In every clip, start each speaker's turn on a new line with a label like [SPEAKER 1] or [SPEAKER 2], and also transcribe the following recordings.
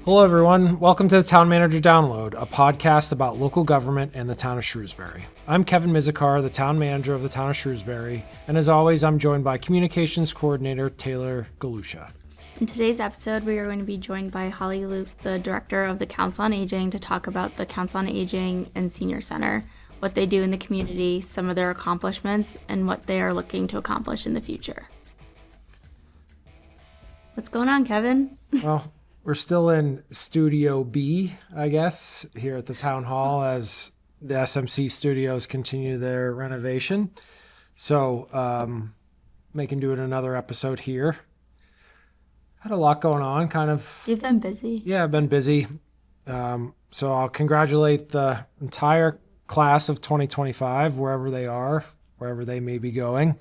[SPEAKER 1] Hello, everyone. Welcome to the Town Manager Download, a podcast about local government and the town of Shrewsbury. I'm Kevin Mizikar, the town manager of the town of Shrewsbury, and as always, I'm joined by communications coordinator Taylor Galusha.
[SPEAKER 2] In today's episode, we are going to be joined by Hollie, Lucht, the director of the Council on Aging, to talk about the Council on Aging and Senior Center, what they do in the community, some of their accomplishments, and what they are looking to accomplish in the future. What's going on, Kevin?
[SPEAKER 1] Well, we're still in Studio B, I guess, here at the town hall as the SMC studios continue their renovation. So, making do it another episode here. Had a lot going on, kind of.
[SPEAKER 2] You've been busy.
[SPEAKER 1] Yeah, I've been busy. So I'll congratulate the entire class of 2025, wherever they are, wherever they may be going.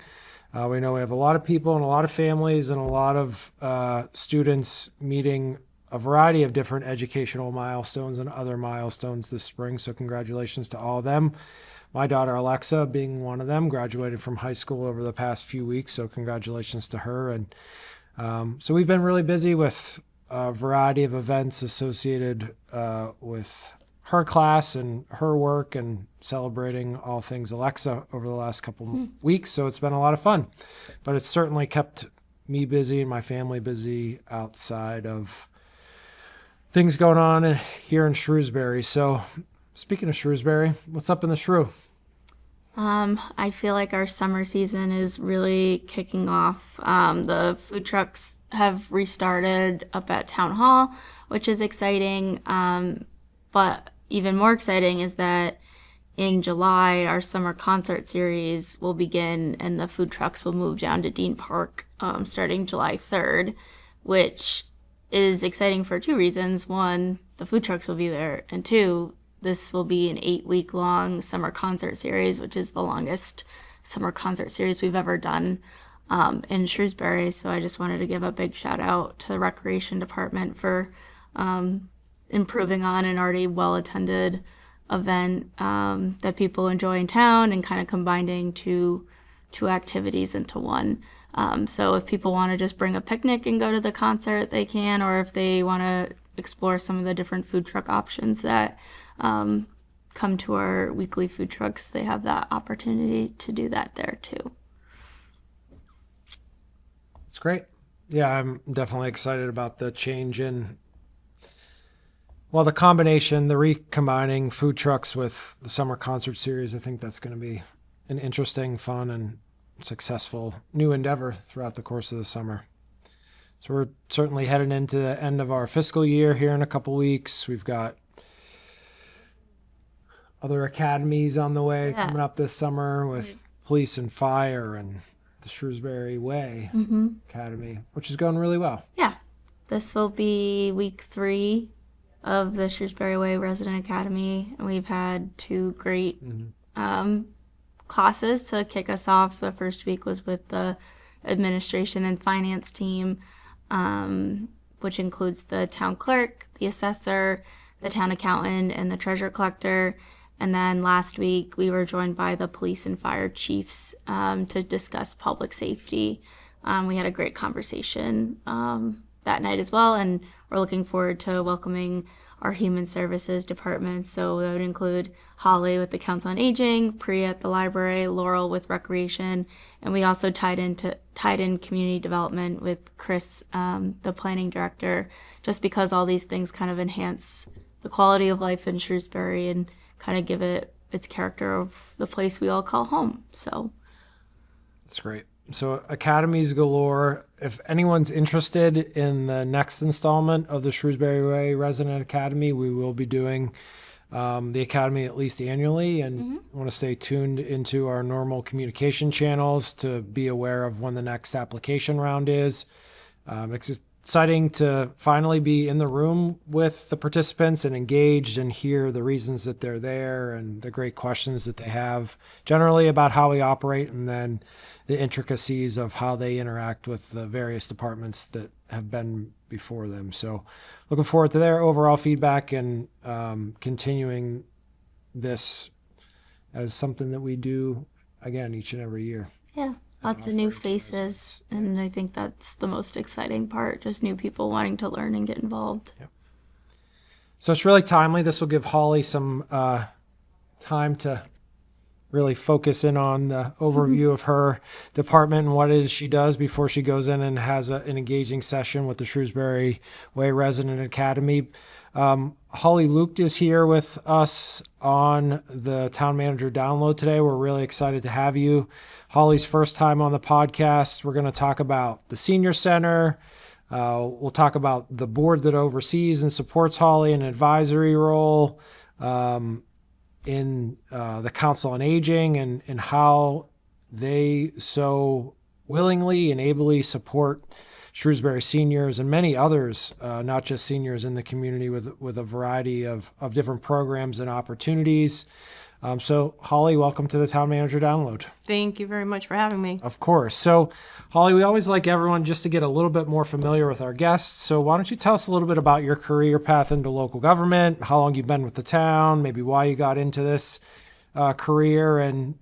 [SPEAKER 1] We know we have a lot of people and a lot of families and a lot of students meeting a variety of different educational milestones and other milestones this spring. So congratulations to all of them. My daughter Alexa being one of them, graduated from high school over the past few weeks. So congratulations to her. And so we've been really busy with a variety of events associated with her class and her work and celebrating all things Alexa over the last couple weeks. So it's been a lot of fun, but it's certainly kept me busy and my family busy outside of things going on here in Shrewsbury. So speaking of Shrewsbury, what's up in the Shrew?
[SPEAKER 2] I feel like our summer season is really kicking off. The food trucks have restarted up at Town Hall, which is exciting. But even more exciting is that in July, our summer concert series will begin and the food trucks will move down to Dean Park starting July 3rd, which is exciting for two reasons. One, the food trucks will be there, and two, this will be an 8-week-long summer concert series, which is the longest summer concert series we've ever done in Shrewsbury. So I just wanted to give a big shout out to the Recreation Department for improving on an already well-attended event that people enjoy in town and kind of combining two activities into one. So if people want to just bring a picnic and go to the concert, they can, or if they want to explore some of the different food truck options that come to our weekly food trucks, they have that opportunity to do that there too.
[SPEAKER 1] It's great. Yeah, I'm definitely excited about the change in, well, the combination, the recombining food trucks with the summer concert series. I think that's going to be an interesting, fun, and successful new endeavor throughout the course of the summer. So we're certainly heading into the end of our fiscal year here in a couple weeks. We've got other academies on the way coming up this summer with police and fire and the Shrewsbury Way Academy, which is going really well.
[SPEAKER 2] Yeah, this will be week 3 of the Shrewsbury Way Resident Academy, and we've had 2 great classes to kick us off. The first week was with the administration and finance team, which includes the town clerk, the assessor, the town accountant, and the treasurer collector. And then last week we were joined by the police and fire chiefs to discuss public safety. We had a great conversation that night as well, and we're looking forward to welcoming our human services department. So that would include Hollie with the Council on Aging, Priya at the library, Laurel with recreation, and we also tied in community development with Chris, the planning director, just because all these things kind of enhance the quality of life in Shrewsbury and kind of give it its character of the place we all call home. So
[SPEAKER 1] that's great. So academies galore. If anyone's interested in the next installment of the Shrewsbury Way Resident Academy, we will be doing the academy at least annually, and want to stay tuned into our normal communication channels to be aware of when the next application round is. It's exciting to finally be in the room with the participants and engaged and hear the reasons that they're there and the great questions that they have generally about how we operate, and then the intricacies of how they interact with the various departments that have been before them. So looking forward to their overall feedback and continuing this as something that we do, again, each and every year.
[SPEAKER 2] Yeah. Lots of new faces, and I think that's the most exciting part, just new people wanting to learn and get involved.
[SPEAKER 1] Yep. So it's really timely. This will give Holly some time to really focus in on the overview of her department and what it is she does before she goes in and has an engaging session with the Shrewsbury Way Resident Academy. Hollie Lucht is here with us on the Town Manager Download today. We're really excited to have you. Hollie's first time on the podcast. We're going to talk about the Senior Center. We'll talk about the board that oversees and supports Hollie in an advisory role. In the Council on Aging and how they so willingly and ably support Shrewsbury seniors and many others, not just seniors in the community with a variety of different programs and opportunities. So Hollie, welcome to the Town Manager Download.
[SPEAKER 3] Thank you very much for having me.
[SPEAKER 1] Of course. So Hollie, we always like everyone just to get a little bit more familiar with our guests. So why don't you tell us a little bit about your career path into local government, how long you've been with the town, maybe why you got into this career, and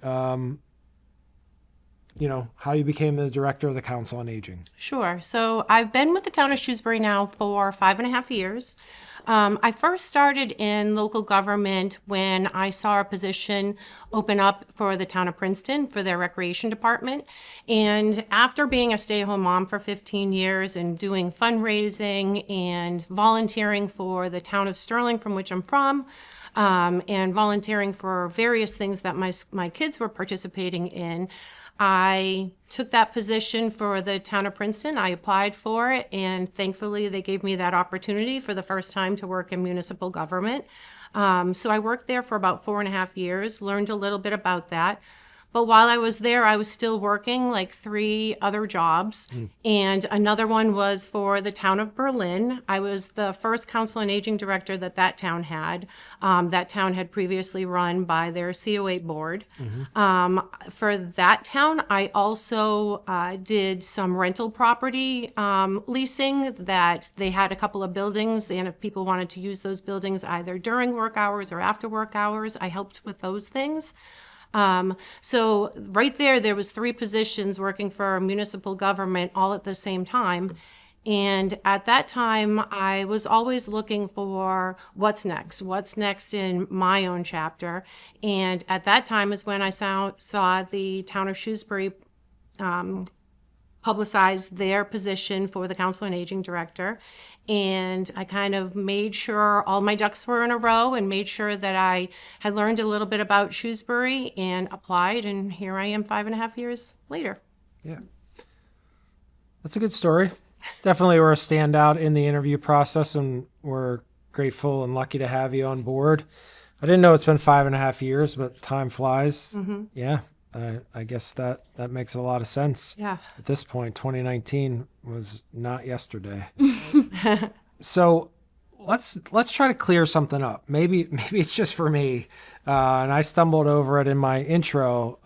[SPEAKER 1] how you became the director of the Council on Aging.
[SPEAKER 3] Sure. So I've been with the town of Shrewsbury now for 5.5 years. I first started in local government when I saw a position open up for the town of Princeton for their recreation department. And after being a stay-at-home mom for 15 years and doing fundraising and volunteering for the town of Sterling, from which I'm from, and volunteering for various things that my kids were participating in, I took that position for the town of Princeton. I applied for it, and thankfully they gave me that opportunity for the first time to work in municipal government. So I worked there for about 4.5 years, learned a little bit about that. But while I was there, I was still working like 3 other jobs. And another one was for the town of Berlin. I was the first Council on Aging director that town had. That town had previously run by their COA board. For that town, I also did some rental property leasing, that they had a couple of buildings. And if people wanted to use those buildings either during work hours or after work hours, I helped with those things. So right there was 3 positions working for municipal government all at the same time. And at that time, I was always looking for what's next in my own chapter. And at that time is when I saw the town of Shrewsbury publicize their position for the Council on Aging director. And I kind of made sure all my ducks were in a row and made sure that I had learned a little bit about Shrewsbury and applied. And here I am 5.5 years later.
[SPEAKER 1] Yeah. That's a good story. Definitely were a standout in the interview process, and we're grateful and lucky to have you on board. I didn't know it's been 5.5 years, but time flies. Yeah. I guess that makes a lot of sense.
[SPEAKER 3] Yeah.
[SPEAKER 1] At this point, 2019 was not yesterday. So let's try to clear something up. Maybe it's just for me, and I stumbled over it in my intro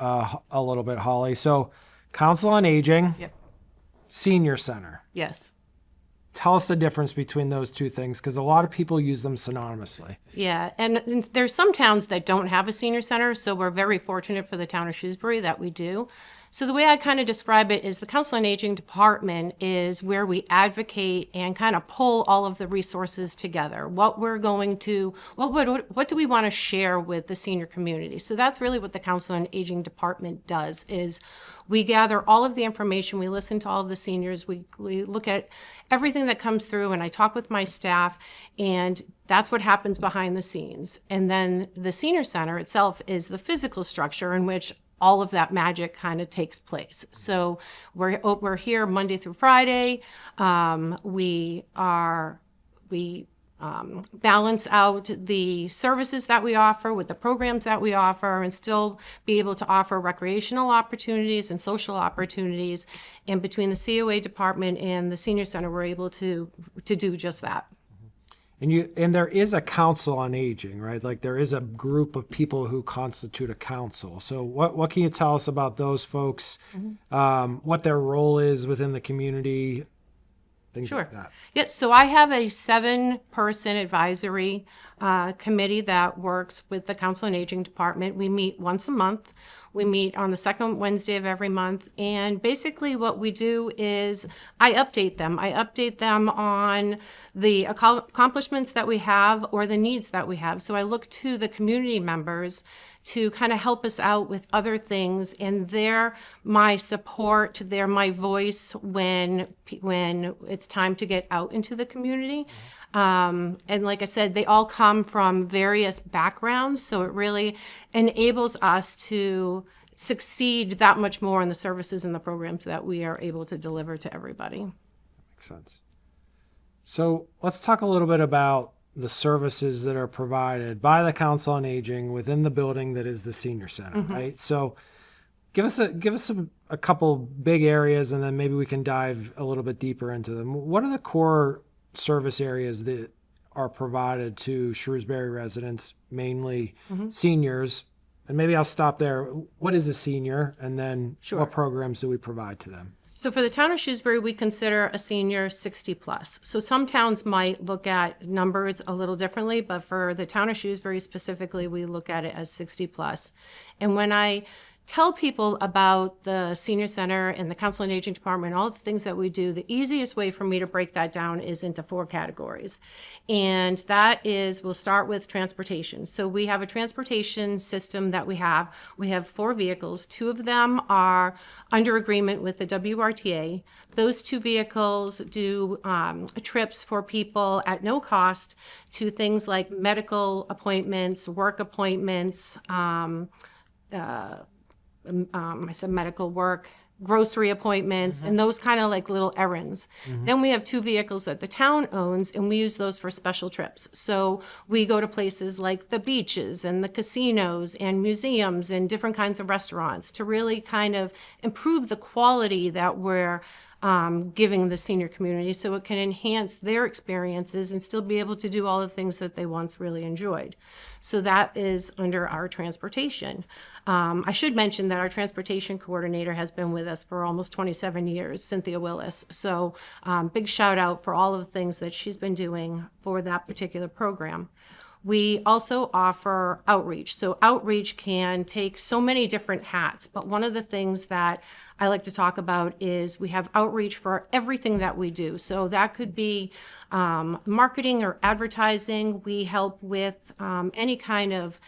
[SPEAKER 1] a little bit, Hollie. So, Council on Aging,
[SPEAKER 3] Yep.
[SPEAKER 1] Senior Center.
[SPEAKER 3] Yes.
[SPEAKER 1] Tell us the difference between those two things, because a lot of people use them synonymously.
[SPEAKER 3] Yeah, and there's some towns that don't have a senior center, so we're very fortunate for the town of Shrewsbury that we do. So the way I kind of describe it is the Council on Aging department is where we advocate and kind of pull all of the resources together. What do we want to share with the senior community? So that's really what the Council on Aging department does, is we gather all of the information, we listen to all of the seniors, we look at everything that comes through, and I talk with my staff, and that's what happens behind the scenes. And then the senior center itself is the physical structure in which all of that magic kind of takes place. So we're here Monday through Friday. We balance out the services that we offer with the programs that we offer, and still be able to offer recreational opportunities and social opportunities. And between the COA department and the senior center, we're able to do just that.
[SPEAKER 1] And there is a Council on Aging, right? Like there is a group of people who constitute a council. So what can you tell us about those folks? What their role is within the community, things like that.
[SPEAKER 3] Yeah, so I have a 7-person advisory committee that works with the Council on Aging Department. We meet once a month. We meet on the second Wednesday of every month. And basically what we do is I update them. I update them on the accomplishments that we have or the needs that we have. So I look to the community members to kind of help us out with other things, and they're my support, they're my voice when it's time to get out into the community. And like I said, they all come from various backgrounds, so it really enables us to succeed that much more in the services and the programs that we are able to deliver to everybody.
[SPEAKER 1] Makes sense. So let's talk a little bit about the services that are provided by the Council on Aging within the building that is the senior center, right? So give us a couple big areas, and then maybe we can dive a little bit deeper into them. What are the core service areas that are provided to Shrewsbury residents, mainly seniors? And maybe I'll stop there. What is a senior? And then what programs do we provide to them?
[SPEAKER 3] So for the town of Shrewsbury, we consider a senior 60 plus. So some towns might look at numbers a little differently, but for the town of Shrewsbury specifically, we look at it as 60 plus. And when I tell people about the senior center and the Council on Aging Department, all the things that we do, the easiest way for me to break that down is into 4 categories. And that is, we'll start with transportation. So we have a transportation system that we have. We have 4 vehicles. 2 of them are under agreement with the WRTA. Those 2 vehicles do trips for people at no cost to things like medical appointments, work appointments, I said medical work, grocery appointments, and those kind of like little errands. Then we have 2 vehicles that the town owns, and we use those for special trips. So we go to places like the beaches and the casinos and museums and different kinds of restaurants to really kind of improve the quality that we're giving the senior community, so it can enhance their experiences and still be able to do all the things that they once really enjoyed. So that is under our transportation. I should mention that our transportation coordinator has been with us for almost 27 years, Cynthia Willis. So big shout out for all of the things that she's been doing for that particular program. We also offer outreach. So outreach can take so many different hats, but one of the things that I like to talk about is we have outreach for everything that we do. So that could be marketing or advertising. We help with any kind of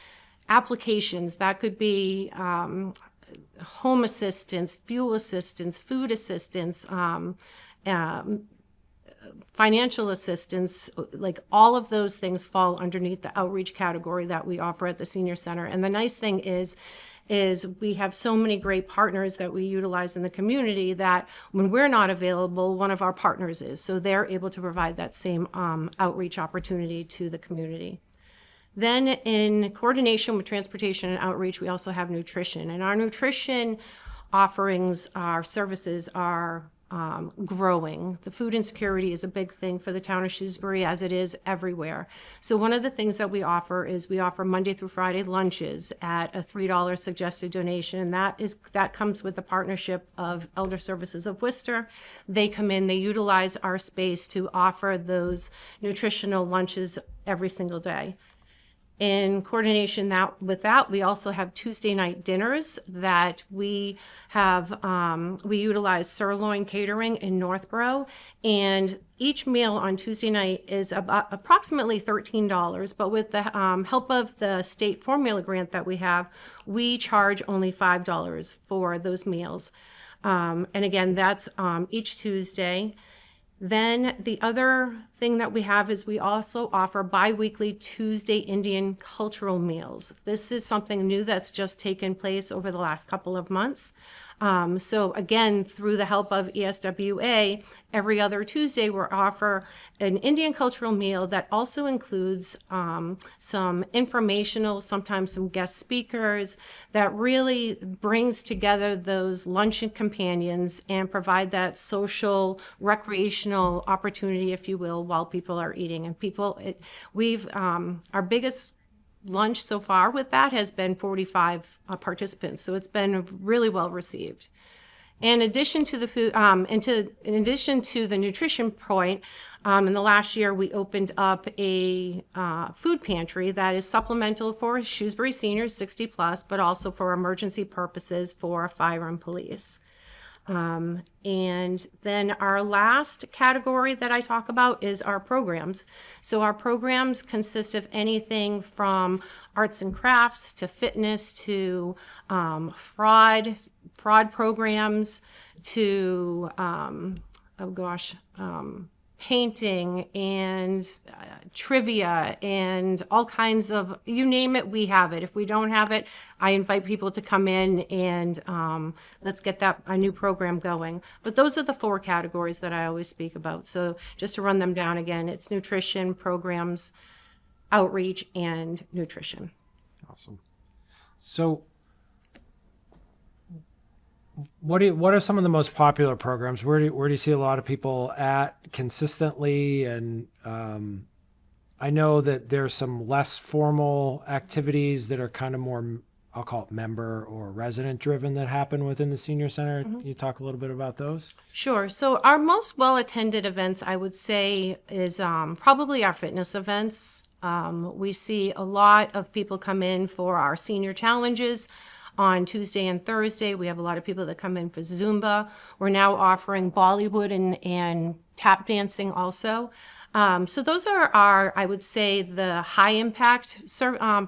[SPEAKER 3] applications. That could be home assistance, fuel assistance, food assistance, financial assistance, like all of those things fall underneath the outreach category that we offer at the senior center. And the nice thing is we have so many great partners that we utilize in the community that when we're not available, one of our partners is. So they're able to provide that same outreach opportunity to the community. Then in coordination with transportation and outreach, we also have nutrition. And our nutrition offerings, our services are growing. The food insecurity is a big thing for the town of Shrewsbury, as it is everywhere. So one of the things that we offer is we offer Monday through Friday lunches at a $3 suggested donation. And that comes with the partnership of Elder Services of Worcester. They come in, they utilize our space to offer those nutritional lunches every single day. In coordination with that, we also have Tuesday night dinners that we have. We utilize Sirloin Catering in Northborough, and each meal on Tuesday night is about approximately $13. But with the help of the state formula grant that we have, we charge only $5 for those meals. And again, that's each Tuesday. Then the other thing that we have is we also offer bi-weekly Tuesday Indian cultural meals. This is something new that's just taken place over the last couple of months. So again, through the help of ESWA, every other Tuesday we offer an Indian cultural meal that also includes some informational, sometimes some guest speakers, that really brings together those luncheon companions and provide that social, recreational opportunity, if you will, while people are eating. And our biggest lunch so far with that has been 45 participants, so it's been really well received. In addition to the food, in addition to the nutrition point, in the last year we opened up a food pantry that is supplemental for Shrewsbury seniors 60 plus, but also for emergency purposes for fire and police. And then our last category that I talk about is our programs. So our programs consist of anything from arts and crafts to fitness to fraud programs to painting and trivia and all kinds of, you name it, we have it. If we don't have it, I invite people to come in and let's get a new program going. But those are the 4 categories that I always speak about. So just to run them down again, it's nutrition, programs, outreach, and nutrition.
[SPEAKER 1] Awesome. So what are some of the most popular programs? Where do you see a lot of people at consistently? And I know that there's some less formal activities that are kind of more, I'll call it member or resident driven, that happen within the senior center. Can you talk a little bit about those?
[SPEAKER 3] Sure. So our most well-attended events, I would say, is probably our fitness events. We see a lot of people come in for our senior challenges. On Tuesday and Thursday, we have a lot of people that come in for Zumba. We're now offering Bollywood and tap dancing also. So those are our, I would say, the high impact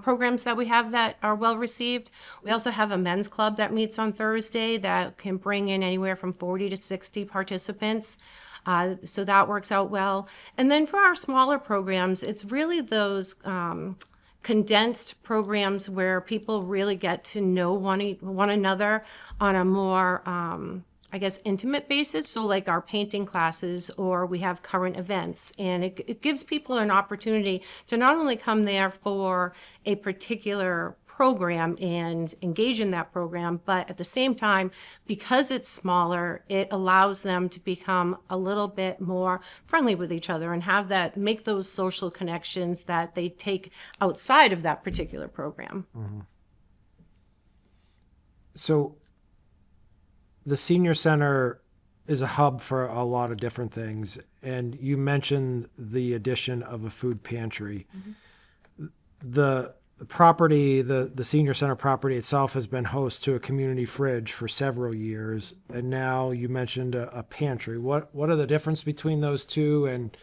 [SPEAKER 3] programs that we have that are well received. We also have a men's club that meets on Thursday that can bring in anywhere from 40 to 60 participants. So that works out well. And then for our smaller programs, it's really those condensed programs where people really get to know one another on a more, I guess, intimate basis. So like our painting classes, or we have current events, and it gives people an opportunity to not only come there for a particular program and engage in that program, but at the same time, because it's smaller, it allows them to become a little bit more friendly with each other and make those social connections that they take outside of that particular program.
[SPEAKER 1] Mm-hmm. So the senior center is a hub for a lot of different things, and you mentioned the addition of a food pantry. Mm-hmm. The property, the senior center property itself, has been host to a community fridge for several years, and now you mentioned a pantry. What are the difference between those two, and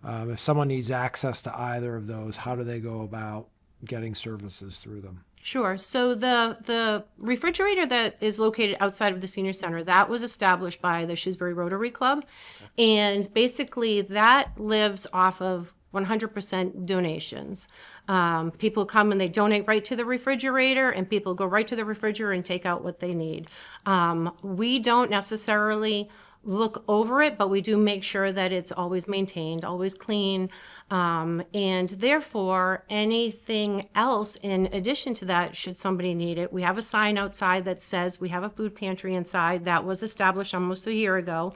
[SPEAKER 1] if someone needs access to either of those, how do they go about getting services through them?
[SPEAKER 3] Sure. So the refrigerator that is located outside of the senior center, that was established by the Shrewsbury Rotary Club, and basically that lives off of 100% donations. People come and they donate right to the refrigerator, and people go right to the refrigerator and take out what they need. We don't necessarily look over it, but we do make sure that it's always maintained, always clean. And therefore, anything else in addition to that, should somebody need it, we have a sign outside that says we have a food pantry inside. That was established almost a year ago.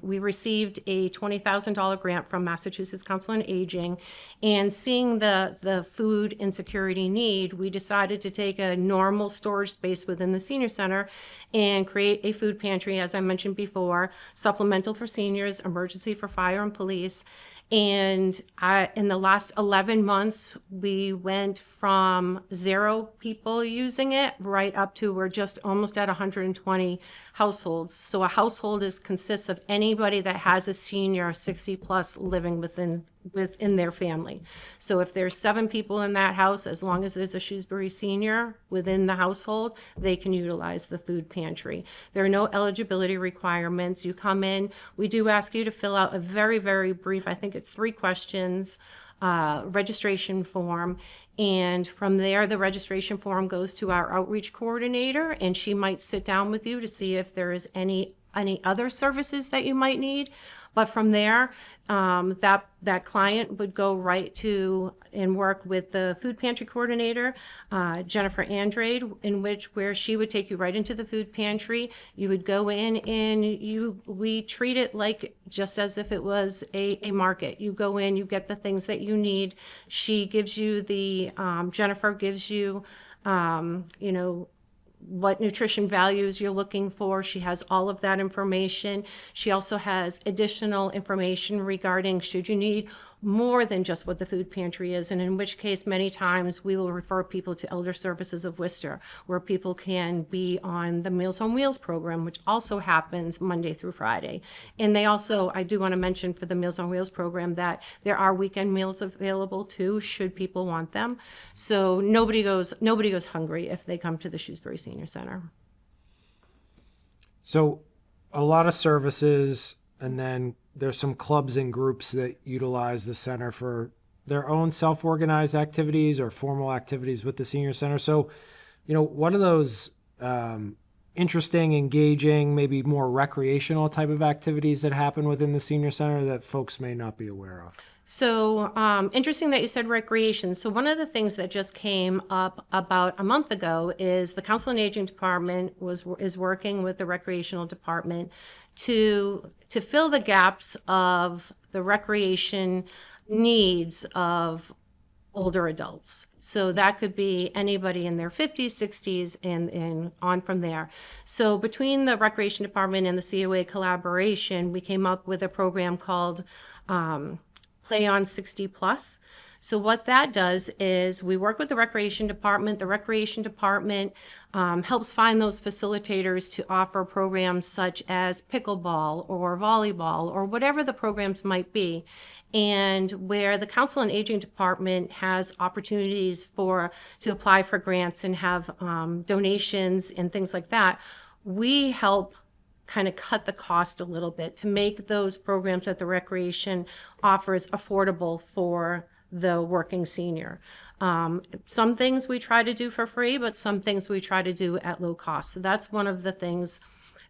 [SPEAKER 3] We received a $20,000 grant from Massachusetts Council on Aging, and seeing the food insecurity need, we decided to take a normal storage space within the senior center and create a food pantry, as I mentioned before, supplemental for seniors, emergency for fire and police. And in the last 11 months, we went from 0 people using it right up to, we're just almost at 120 households. So a household consists of anybody that has a senior 60 plus living within their family. So if there's 7 people in that house, as long as there's a Shrewsbury senior within the household, they can utilize the food pantry. There are no eligibility requirements. You come in, we do ask you to fill out a very, very brief, I think it's 3 questions, registration form. And from there, the registration form goes to our outreach coordinator, and she might sit down with you to see if there is any other services that you might need. But from there, that client would go right to and work with the food pantry coordinator, Jennifer Andrade, where she would take you right into the food pantry. You would go in and we treat it like just as if it was a market. You go in, you get the things that you need. She gives you Jennifer gives you, what nutrition values you're looking for. She has all of that information. She also has additional information regarding should you need more than just what the food pantry is, and in which case many times we will refer people to Elder Services of Worcester, where people can be on the Meals on Wheels program, which also happens Monday through Friday. And they also, I do want to mention for the Meals on Wheels program that there are weekend meals available too, should people want them. So nobody goes hungry if they come to the Shrewsbury Senior Center.
[SPEAKER 1] So a lot of services, and then there's some clubs and groups that utilize the center for their own self-organized activities or formal activities with the senior center. So, what are those interesting, engaging, maybe more recreational type of activities that happen within the senior center that folks may not be aware of?
[SPEAKER 3] So interesting that you said recreation. So one of the things that just came up about a month ago is the Council on Aging Department is working with the recreational department to fill the gaps of the recreation needs of older adults. So that could be anybody in their 50s, 60s, and on from there. So between the Recreation Department and the COA collaboration, we came up with a program called Play on 60 Plus. So what that does is we work with the Recreation Department. The Recreation Department helps find those facilitators to offer programs such as pickleball or volleyball or whatever the programs might be. And where the Council on Aging Department has opportunities to apply for grants and have donations and things like that, we help kind of cut the cost a little bit to make those programs that the recreation offers affordable for the working senior. Some things we try to do for free, but some things we try to do at low cost. So that's one of the things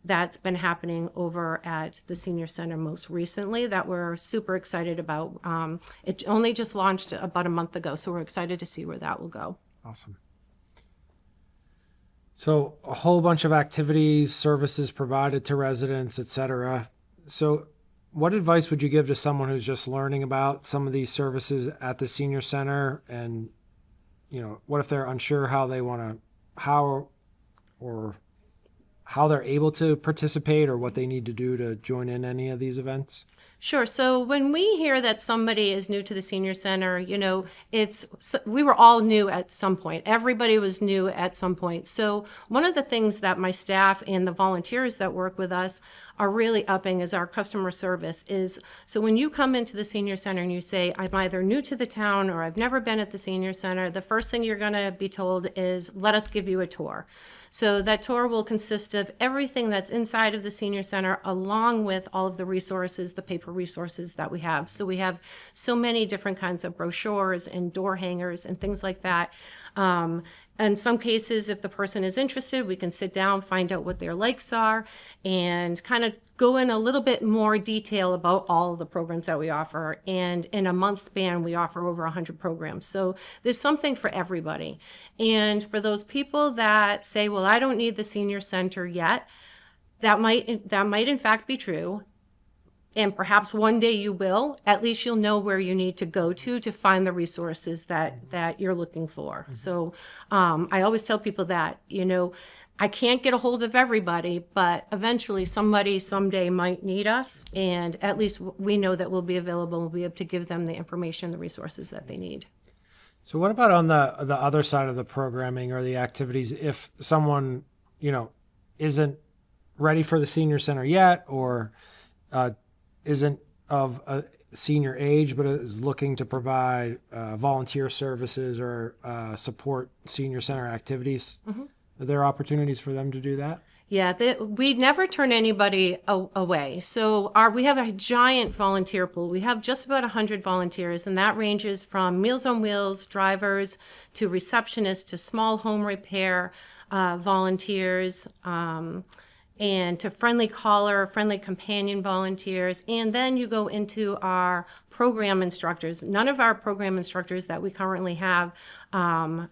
[SPEAKER 3] that's been happening over at the senior center most recently that we're super excited about. It only just launched about a month ago, so we're excited to see where that will go.
[SPEAKER 1] Awesome. So a whole bunch of activities, services provided to residents, et cetera. So what advice would you give to someone who's just learning about some of these services at the senior center? And, what if they're unsure how they're able to participate or what they need to do to join in any of these events?
[SPEAKER 3] Sure. So when we hear that somebody is new to the senior center, we were all new at some point. Everybody was new at some point. So one of the things that my staff and the volunteers that work with us are really upping is our customer service is, so when you come into the senior center and you say, I'm either new to the town or I've never been at the senior center, the first thing you're going to be told is, let us give you a tour. So that tour will consist of everything that's inside of the senior center, along with all of the resources, the paper resources that we have. So we have so many different kinds of brochures and door hangers and things like that. In some cases, if the person is interested, we can sit down, find out what their likes are, and kind of go in a little bit more detail about all of the programs that we offer. And in a month span, we offer over 100 programs. So there's something for everybody. And for those people that say, well, I don't need the senior center yet, that might in fact be true. And perhaps one day you will, at least you'll know where you need to go to find the resources that you're looking for. Mm-hmm. So I always tell people that, I can't get a hold of everybody, but eventually somebody someday might need us. And at least we know that we'll be available and we'll be able to give them the information, the resources that they need.
[SPEAKER 1] So what about on the other side of the programming or the activities, if someone, isn't ready for the senior center yet, or isn't of a senior age, but is looking to provide volunteer services or support senior center activities? Mm-hmm. Are there opportunities for them to do that?
[SPEAKER 3] Yeah, we never turn anybody away. So we have a giant volunteer pool. We have just about 100 volunteers, and that ranges from Meals on Wheels drivers to receptionists to small home repair volunteers, and to friendly caller, friendly companion volunteers. And then you go into our program instructors. None of our program instructors that we currently have,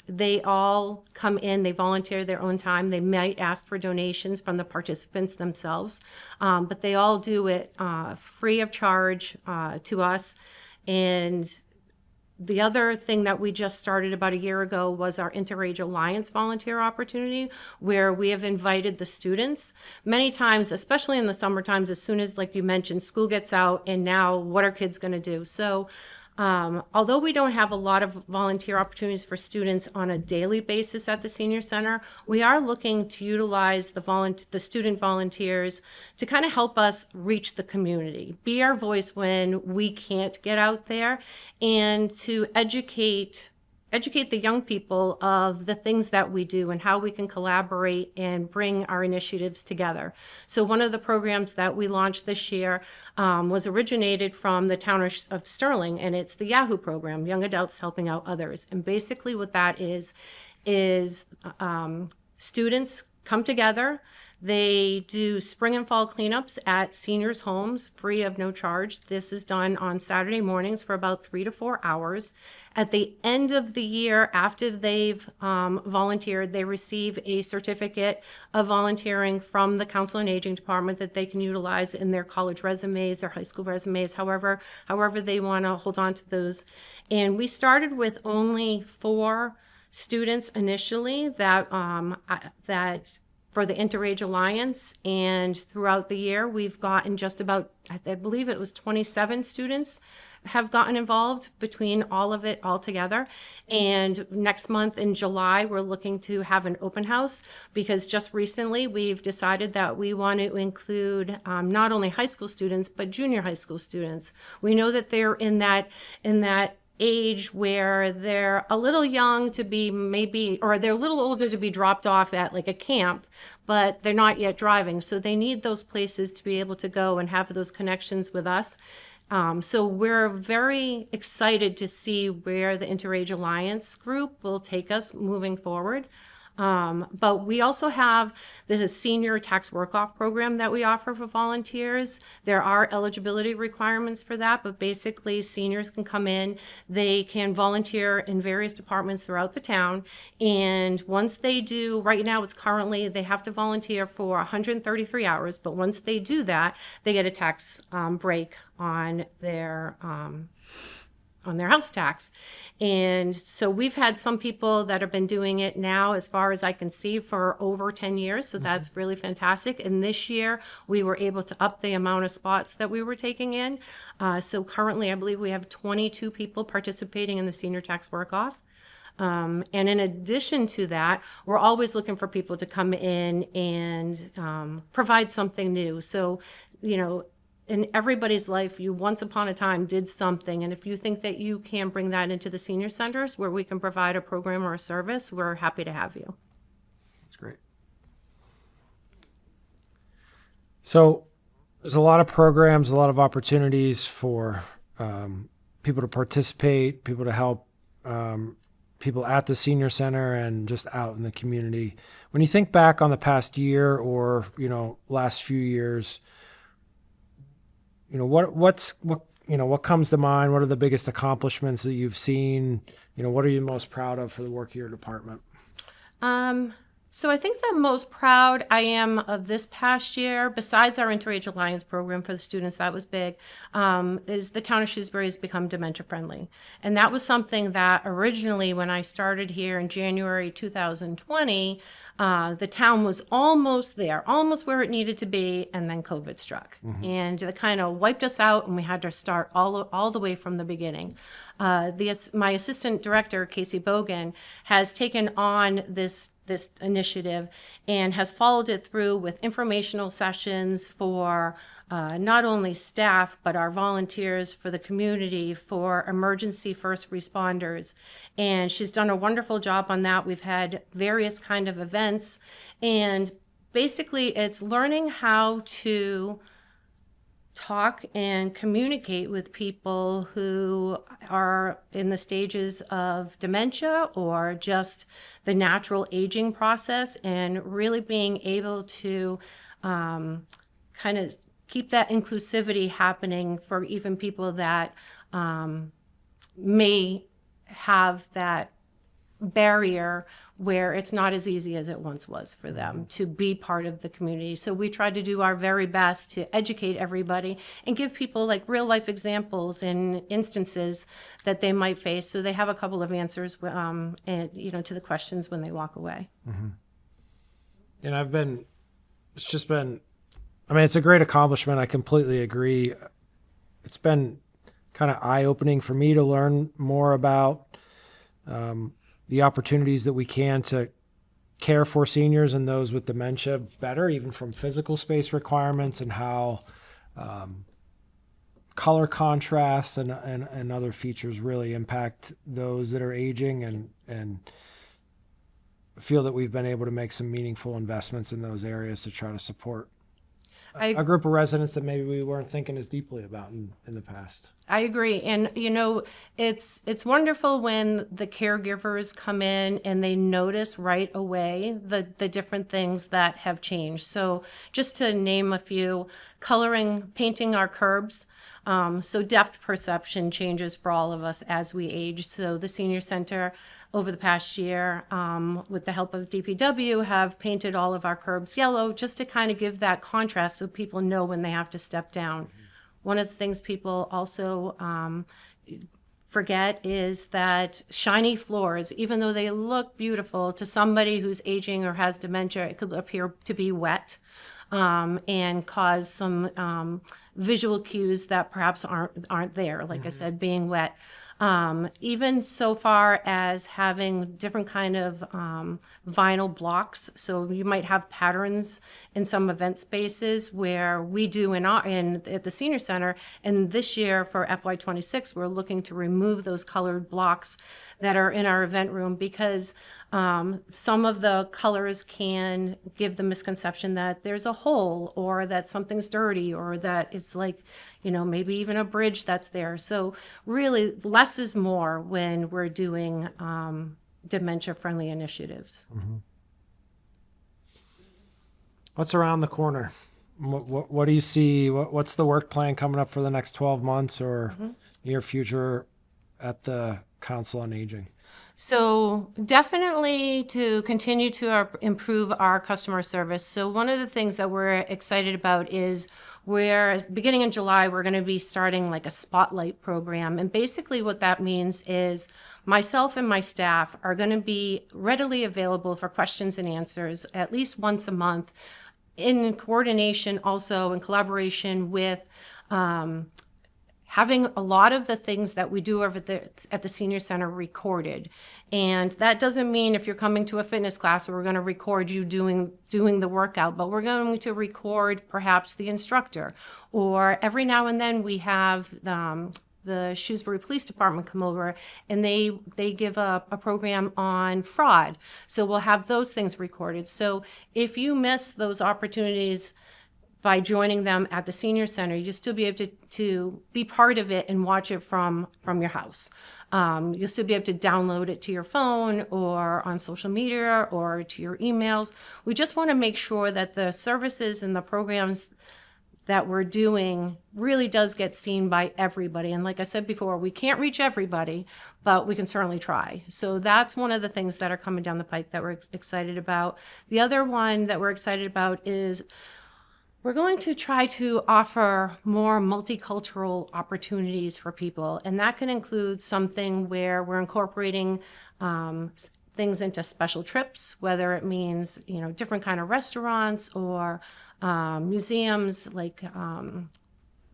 [SPEAKER 3] they all come in, they volunteer their own time. They might ask for donations from the participants themselves, but they all do it free of charge to us. And The other thing that we just started about a year ago was our Interage Alliance volunteer opportunity, where we have invited the students many times, especially in the summer times, as soon as, like you mentioned, school gets out, and now what are kids going to do? So although we don't have a lot of volunteer opportunities for students on a daily basis at the senior center, we are looking to utilize the student volunteers to kind of help us reach the community, be our voice when we can't get out there, and to educate the young people of the things that we do and how we can collaborate and bring our initiatives together. So one of the programs that we launched this year was originated from the town of Sterling, and it's the Yahoo program, Young Adults Helping Out Others. And basically what that is students come together. They do spring and fall cleanups at seniors' homes, free of no charge. This is done on Saturday mornings for about 3 to 4 hours. At the end of the year, after they've volunteered, they receive a certificate of volunteering from the Council on Aging Department that they can utilize in their college resumes, their high school resumes, however they want to hold on to those. And we started with only 4 students initially that for the Interage Alliance, and throughout the year we've gotten just about, I believe it was 27 students have gotten involved between all of it all together. And next month in July we're looking to have an open house, because just recently we've decided that we want to include not only high school students but junior high school students. We know that they're in that age where they're a little young to be or they're a little older to be dropped off at like a camp, but they're not yet driving. So they need those places to be able to go and have those connections with us. So we're very excited to see where the Interage Alliance group will take us moving forward. But we also have the senior tax work-off program that we offer for volunteers. There are eligibility requirements for that, but basically seniors can come in, they can volunteer in various departments throughout the town. And once they do, right now they have to volunteer for 133 hours, but once they do that, they get a tax break on their house tax. And so we've had some people that have been doing it now, as far as I can see, for over 10 years. So that's really fantastic. And this year we were able to up the amount of spots that we were taking in. So currently I believe we have 22 people participating in the senior tax work-off. And in addition to that, we're always looking for people to come in and provide something new. So, in everybody's life, you once upon a time did something. And if you think that you can bring that into the senior centers where we can provide a program or a service, we're happy to have you.
[SPEAKER 1] That's great. So there's a lot of programs, a lot of opportunities for people to participate, people to help people at the senior center and just out in the community. When you think back on the past year or, last few years, what comes to mind? What are the biggest accomplishments that you've seen? What are you most proud of for the work of your department?
[SPEAKER 3] So I think the most proud I am of this past year, besides our Interage Alliance program for the students, that was big, is the town of Shrewsbury has become dementia friendly. And that was something that originally, when I started here in January 2020, the town was almost there, almost where it needed to be, and then COVID struck. Mm-hmm. And it kind of wiped us out, and we had to start all the way from the beginning. My assistant director, Casey Bogan, has taken on this initiative and has followed it through with informational sessions for not only staff, but our volunteers, for the community, for emergency first responders. And she's done a wonderful job on that. We've had various kind of events, and basically it's learning how to talk and communicate with people who are in the stages of dementia or just the natural aging process, and really being able to kind of keep that inclusivity happening for even people that may have that barrier where it's not as easy as it once was for them to be part of the community. So we try to do our very best to educate everybody and give people like real life examples and instances that they might face, so they have a couple of answers, and to the questions when they walk away.
[SPEAKER 1] And it's a great accomplishment. I completely agree. It's been kind of eye-opening for me to learn more about the opportunities that we can to care for seniors and those with dementia better, even from physical space requirements, and how color contrast and other features really impact those that are aging, and feel that we've been able to make some meaningful investments in those areas to try to support a group of residents that maybe we weren't thinking as deeply about in the past.
[SPEAKER 3] I agree. And, it's wonderful when the caregivers come in and they notice right away the different things that have changed. So just to name a few, painting our curbs. So depth perception changes for all of us as we age. So the senior center over the past year, with the help of DPW, have painted all of our curbs yellow just to kind of give that contrast so people know when they have to step down. One of the things people also forget is that shiny floors, even though they look beautiful to somebody who's aging or has dementia, it could appear to be wet. And cause some visual cues that perhaps aren't there, like I said, being wet. Even so far as having different kind of vinyl blocks. So you might have patterns in some event spaces where we do at the senior center. And this year for FY26, we're looking to remove those colored blocks that are in our event room, because some of the colors can give the misconception that there's a hole, or that something's dirty, or that it's like, maybe even a bridge that's there. So really less is more when we're doing dementia-friendly initiatives.
[SPEAKER 1] Mm-hmm. What's around the corner? What do you see? What's the work plan coming up for the next 12 months or near future at the Council on Aging?
[SPEAKER 3] So definitely to continue to improve our customer service. So one of the things that we're excited about is beginning in July, we're going to be starting like a spotlight program. And basically what that means is myself and my staff are going to be readily available for questions and answers at least once a month, in coordination also in collaboration with having a lot of the things that we do over at the senior center recorded. And that doesn't mean if you're coming to a fitness class, we're going to record you doing the workout, but we're going to record perhaps the instructor. Or every now and then we have the Shrewsbury Police Department come over, and they give a program on fraud. So we'll have those things recorded. So if you miss those opportunities by joining them at the senior center, you'll still be able to be part of it and watch it from your house. You'll still be able to download it to your phone or on social media or to your emails. We just want to make sure that the services and the programs that we're doing really does get seen by everybody. And like I said before, we can't reach everybody, but we can certainly try. So that's one of the things that are coming down the pike that we're excited about. The other one that we're excited about is we're going to try to offer more multicultural opportunities for people. And that can include something where we're incorporating things into special trips, whether it means, different kind of restaurants or museums, like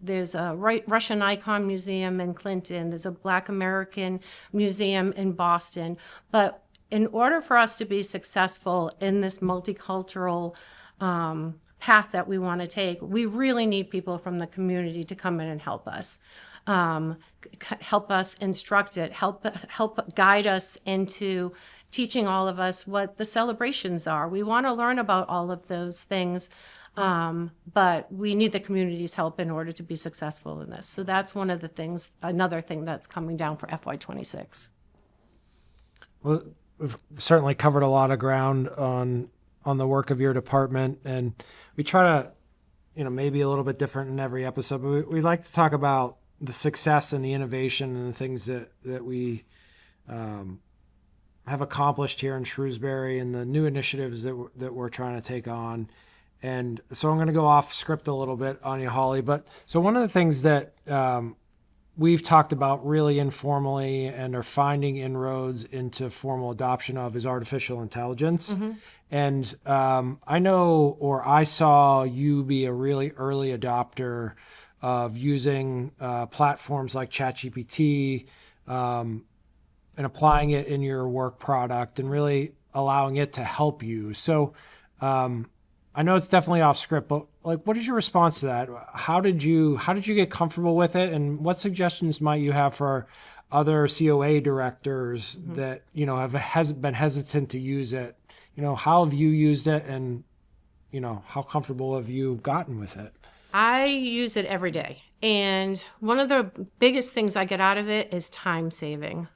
[SPEAKER 3] there's a Russian Icon Museum in Clinton. There's a Black American Museum in Boston. But in order for us to be successful in this multicultural path that we want to take, we really need people from the community to come in and help us instruct it, help guide us into teaching all of us what the celebrations are. We want to learn about all of those things, but we need the community's help in order to be successful in this. So that's another thing that's coming down for FY26.
[SPEAKER 1] Well, we've certainly covered a lot of ground on the work of your department, and we try to, maybe a little bit different in every episode, but we like to talk about the success and the innovation and the things that we have accomplished here in Shrewsbury and the new initiatives that we're trying to take on. And so I'm going to go off script a little bit on you, Holly. But so one of the things that we've talked about really informally and are finding inroads into formal adoption of is artificial intelligence. And I know, or I saw you be a really early adopter of using platforms like ChatGPT and applying it in your work product and really allowing it to help you. So I know it's definitely off script, but like, what is your response to that? How did you get comfortable with it, and what suggestions might you have for other COA directors that have been hesitant to use it? How have you used it, and how comfortable have you gotten with it?
[SPEAKER 3] I use it every day. And one of the biggest things I get out of it is time saving.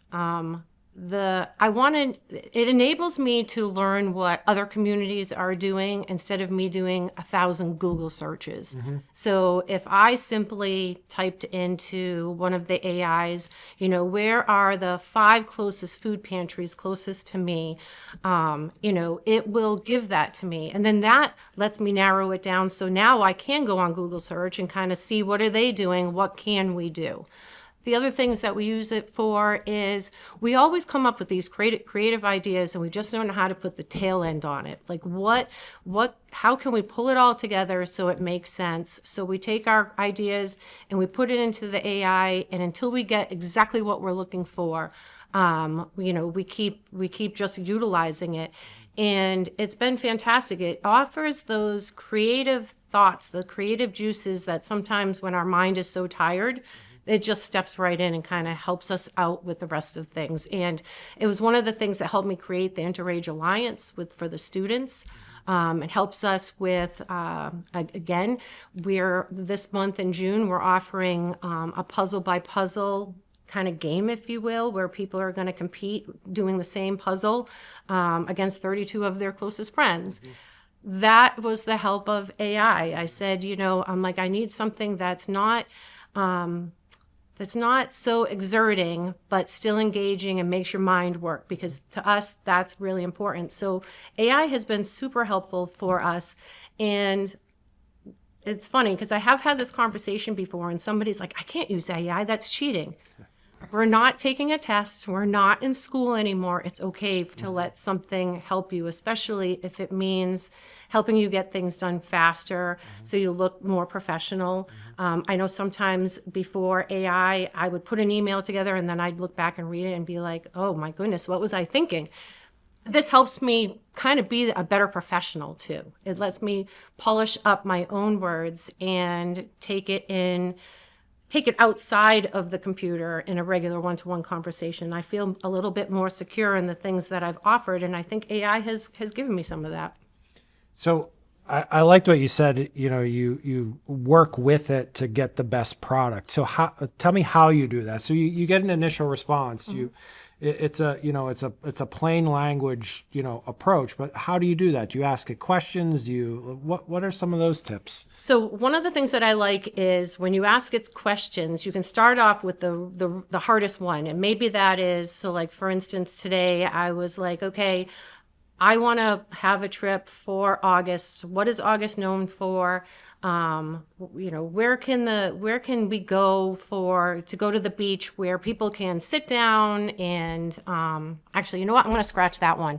[SPEAKER 3] It enables me to learn what other communities are doing instead of me doing 1,000 Google searches. So if I simply typed into one of the AIs, where are the 5 closest food pantries closest to me, it will give that to me. And then that lets me narrow it down. So now I can go on Google search and kind of see what are they doing? What can we do? The other things that we use it for is we always come up with these creative ideas, and we just don't know how to put the tail end on it. Like how can we pull it all together so it makes sense? So we take our ideas and we put it into the AI, and until we get exactly what we're looking for, we keep just utilizing it. And it's been fantastic. It offers those creative thoughts, the creative juices that sometimes when our mind is so tired, it just steps right in and kind of helps us out with the rest of things. And it was one of the things that helped me create the Interage Alliance for the students. It helps us with, again, this month in June, we're offering a puzzle by puzzle kind of game, if you will, where people are going to compete doing the same puzzle against 32 of their closest friends. That was the help of AI. I said, I'm like, I need something that's not so exerting, but still engaging and makes your mind work, because to us, that's really important. So AI has been super helpful for us. And it's funny because I have had this conversation before and somebody's like, I can't use AI, that's cheating. We're not taking a test. We're not in school anymore. It's okay to let something help you, especially if it means helping you get things done faster so you look more professional. I know sometimes before AI, I would put an email together and then I'd look back and read it and be like, oh my goodness, what was I thinking? This helps me kind of be a better professional too. It lets me polish up my own words and take it outside of the computer in a regular one-to-one conversation. I feel a little bit more secure in the things that I've offered, and I think AI has given me some of that.
[SPEAKER 1] So I liked what you said. You work with it to get the best product. So tell me how you do that. So you get an initial response. It's a plain language approach. But how do you do that? Do you ask it questions? What are some of those tips?
[SPEAKER 3] So one of the things that I like is when you ask it questions, you can start off with the hardest one, and maybe that is, so like for instance today I was like, okay, I want to have a trip for August. What is August known for? Where can we go to go to the beach where people can sit down and, actually, you know what? I'm going to scratch that one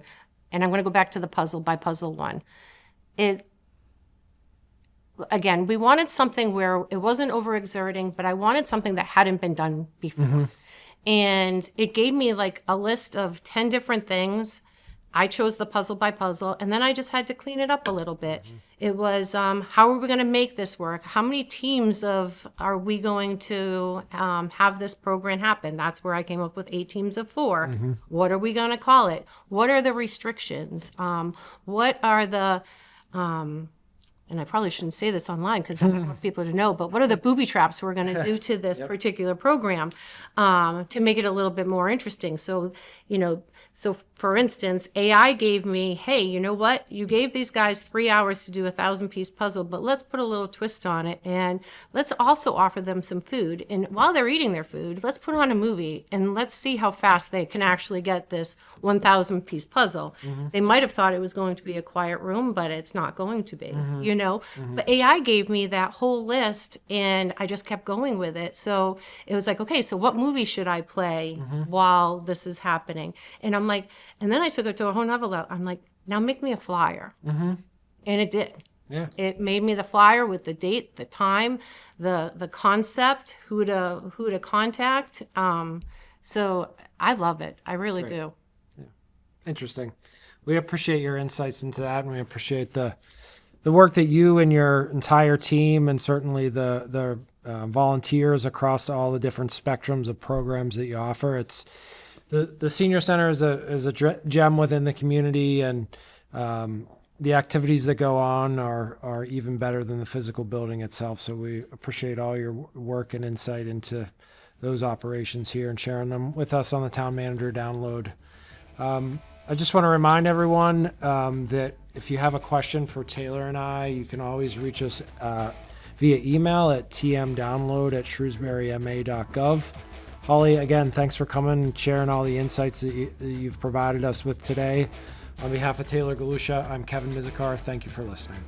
[SPEAKER 3] and I'm going to go back to the puzzle by puzzle one. Again, we wanted something where it wasn't overexerting, but I wanted something that hadn't been done before. And it gave me like a list of 10 different things. I chose the puzzle by puzzle, and then I just had to clean it up a little bit. It was, how are we going to make this work? How many teams are we going to have this program happen? That's where I came up with 8 teams of 4. What are we going to call it? What are the restrictions? What are the, and I probably shouldn't say this online because I don't want people to know, but what are the booby traps we're going to do to this particular program to make it a little bit more interesting? So, so for instance, AI gave me, hey, you know what? You gave these guys 3 hours to do a 1,000-piece puzzle, but let's put a little twist on it. And let's also offer them some food. And while they're eating their food, let's put on a movie and let's see how fast they can actually get this 1,000-piece puzzle. They might have thought it was going to be a quiet room, but it's not going to be, you know? But AI gave me that whole list and I just kept going with it. So it was like, okay, so what movie should I play while this is happening? And I'm like, and then I took it to a whole nother level. I'm like, now make me a flyer. And it did.
[SPEAKER 1] Yeah.
[SPEAKER 3] It made me the flyer with the date, the time, the concept, who to contact. So I love it. I really do.
[SPEAKER 1] Interesting. We appreciate your insights into that, and we appreciate the work that you and your entire team, and certainly the volunteers across all the different spectrums of programs that you offer. It's the senior center is a gem within the community, and the activities that go on are even better than the physical building itself. So we appreciate all your work and insight into those operations here and sharing them with us on the Town Manager Download. I just want to remind everyone that if you have a question for Taylor and I, you can always reach us via email at tmdownload@shrewsburyma.gov. Hollie, again, thanks for coming and sharing all the insights that you've provided us with today. On behalf of Taylor Galusha, I'm Kevin Mizikar. Thank you for listening.